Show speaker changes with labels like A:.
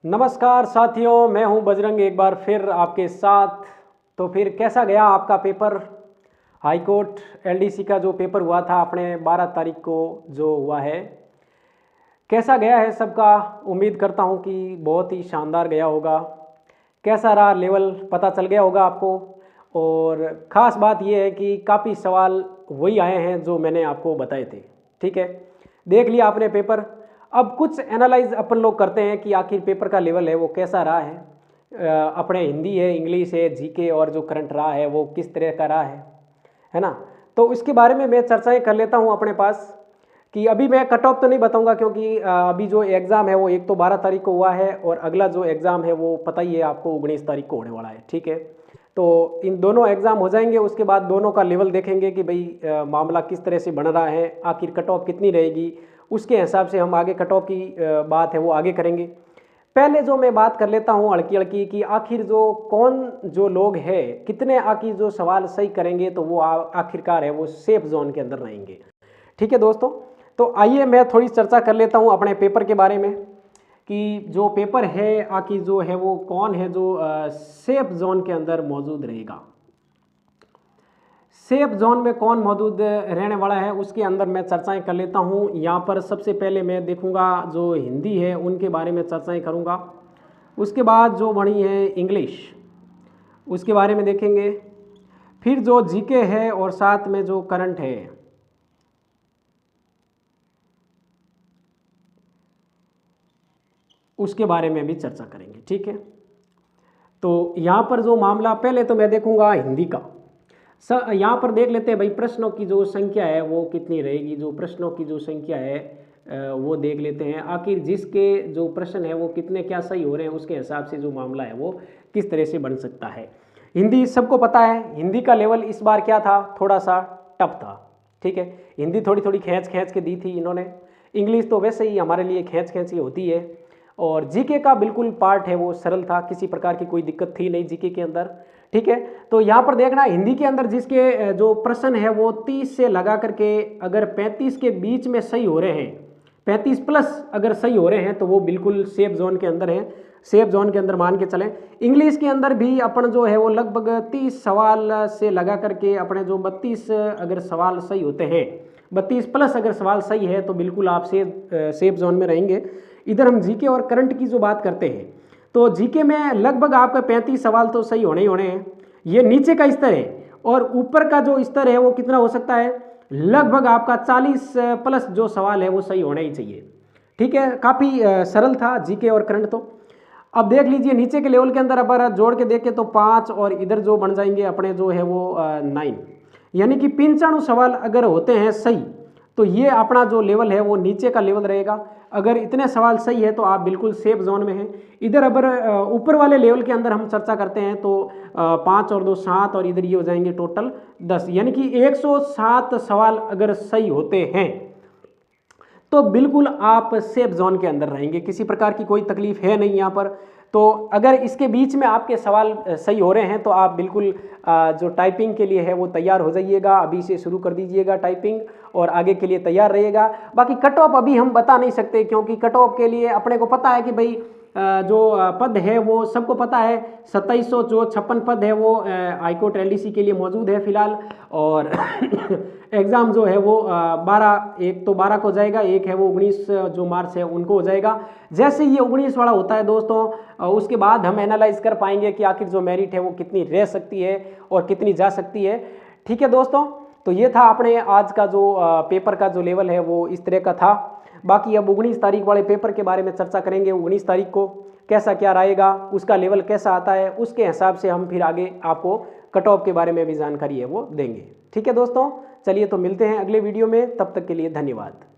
A: नमस्कार साथियों, मैं हूं बजरंग एक बार फिर आपके साथ। तो फिर कैसा गया आपका पेपर? हाई कोर्ट एलडीसी का जो पेपर हुआ था अपने 12 तारीख को जो हुआ है, कैसा गया है सबका? उम्मीद करता हूं कि बहुत ही शानदार गया होगा। कैसा रहा लेवल पता चल गया होगा आपको। और ख़ास बात यह है कि काफ़ी सवाल वही आए हैं जो मैंने आपको बताए थे। ठीक है, देख लिया आपने पेपर। अब कुछ एनालाइज अपन लोग करते हैं कि आखिर पेपर का लेवल है वो कैसा रहा है। अपने हिंदी है, इंग्लिश है, जीके और जो करंट रहा है वो किस तरह का रहा है ना। तो इसके बारे में मैं चर्चाएं कर लेता हूं अपने पास। कि अभी मैं कट ऑफ तो नहीं बताऊंगा क्योंकि अभी जो एग्ज़ाम है वो एक तो 12 तारीख को हुआ है और अगला जो एग्ज़ाम है वो पता ही है आपको 19 तारीख को होने वाला है। ठीक है, तो इन दोनों एग्ज़ाम हो जाएंगे, उसके बाद दोनों का लेवल देखेंगे कि भाई मामला किस तरह से बन रहा है, आखिर कट ऑफ कितनी रहेगी, उसके हिसाब से हम आगे कट ऑफ की बात है वो आगे करेंगे। पहले जो मैं बात कर लेता हूँ अड़की अड़की कि आखिर जो लोग हैं कितने आखिर जो सवाल सही करेंगे तो वो आखिरकार है वो सेफ जोन के अंदर रहेंगे। ठीक है दोस्तों, तो आइए मैं थोड़ी चर्चा कर लेता हूँ अपने पेपर के बारे में कि जो पेपर है आखिर जो है वो कौन है जो सेफ जोन के अंदर मौजूद रहेगा। सेफ जोन में कौन मौजूद रहने वाला है उसके अंदर मैं चर्चाएं कर लेता हूं। यहाँ पर सबसे पहले मैं देखूंगा जो हिंदी है उनके बारे में चर्चाएं करूंगा। उसके बाद जो बनी है इंग्लिश उसके बारे में देखेंगे। फिर जो जीके है और साथ में जो करंट है उसके बारे में भी चर्चा करेंगे। ठीक है, तो यहाँ पर जो मामला पहले तो मैं देखूंगा हिंदी का। यहाँ पर देख लेते हैं भाई प्रश्नों की जो संख्या है वो कितनी रहेगी। जो प्रश्नों की जो संख्या है वो देख लेते हैं। आखिर जिसके जो प्रश्न है वो कितने क्या सही हो रहे हैं उसके हिसाब से जो मामला है वो किस तरह से बन सकता है। हिंदी सबको पता है, हिंदी का लेवल इस बार क्या था, थोड़ा सा टफ था। ठीक है, हिंदी थोड़ी थोड़ी खींच खींच के दी थी इन्होंने। इंग्लिश तो वैसे ही हमारे लिए खींच खींच की होती है। और जीके का बिल्कुल पार्ट है वो सरल था, किसी प्रकार की कोई दिक्कत थी नहीं जीके के अंदर। ठीक है, तो यहाँ पर देखना हिंदी के अंदर जिसके जो प्रश्न है वो 30 से लगा करके अगर 35 के बीच में सही हो रहे हैं, 35 प्लस अगर सही हो रहे हैं तो वो बिल्कुल सेफ जोन के अंदर हैं। सेफ जोन के अंदर मान के चलें। इंग्लिश के अंदर भी अपन जो है वो लगभग 30 सवाल से लगा करके अपने जो 32 अगर सवाल सही होते हैं, 32 प्लस अगर सवाल सही है तो बिल्कुल आप सेफ जोन में रहेंगे। इधर हम जीके और करंट की जो बात करते हैं तो जीके में लगभग आपका 35 सवाल तो सही होने ही होने हैं। ये नीचे का स्तर है और ऊपर का जो स्तर है वो कितना हो सकता है, लगभग आपका 40 प्लस जो सवाल है वो सही होना ही चाहिए। ठीक है, काफ़ी सरल था जीके और करंट। तो अब देख लीजिए नीचे के लेवल के अंदर अगर जोड़ के देखें तो 5 और इधर जो बन जाएंगे अपने जो है वो 9, यानी कि 95 सवाल अगर होते हैं सही तो ये अपना जो लेवल है वो नीचे का लेवल रहेगा। अगर इतने सवाल सही है तो आप बिल्कुल सेफ जोन में हैं। इधर अगर ऊपर वाले लेवल के अंदर हम चर्चा करते हैं तो 5 और 2 7 और इधर ये हो जाएंगे टोटल 10, यानी कि 107 सवाल अगर सही होते हैं तो बिल्कुल आप सेफ जोन के अंदर रहेंगे, किसी प्रकार की कोई तकलीफ है नहीं यहाँ पर। तो अगर इसके बीच में आपके सवाल सही हो रहे हैं तो आप बिल्कुल जो टाइपिंग के लिए है वो तैयार हो जाइएगा, अभी से शुरू कर दीजिएगा टाइपिंग और आगे के लिए तैयार रहिएगा। बाकी कट ऑफ अभी हम बता नहीं सकते क्योंकि कट ऑफ के लिए अपने को पता है कि भाई जो पद है वो सबको पता है, 2700 जो 56 पद है वो हाईकोर्ट एलडीसी के लिए मौजूद है फिलहाल। और एग्ज़ाम जो है वो 12, एक तो 12 को जाएगा, एक है वो 19 जो मार्च है उनको हो जाएगा। जैसे ये 19 वाला होता है दोस्तों उसके बाद हम एनालाइज कर पाएंगे कि आखिर जो मेरिट है वो कितनी रह सकती है और कितनी जा सकती है। ठीक है दोस्तों, तो ये था अपने आज का जो पेपर का जो लेवल है वो इस तरह का था। बाकी अब 19 तारीख वाले पेपर के बारे में चर्चा करेंगे। 19 तारीख को कैसा क्या रहेगा, उसका लेवल कैसा आता है, उसके हिसाब से हम फिर आगे आपको कट ऑफ के बारे में भी जानकारी है वो देंगे। ठीक है दोस्तों, चलिए तो मिलते हैं अगले वीडियो में, तब तक के लिए धन्यवाद।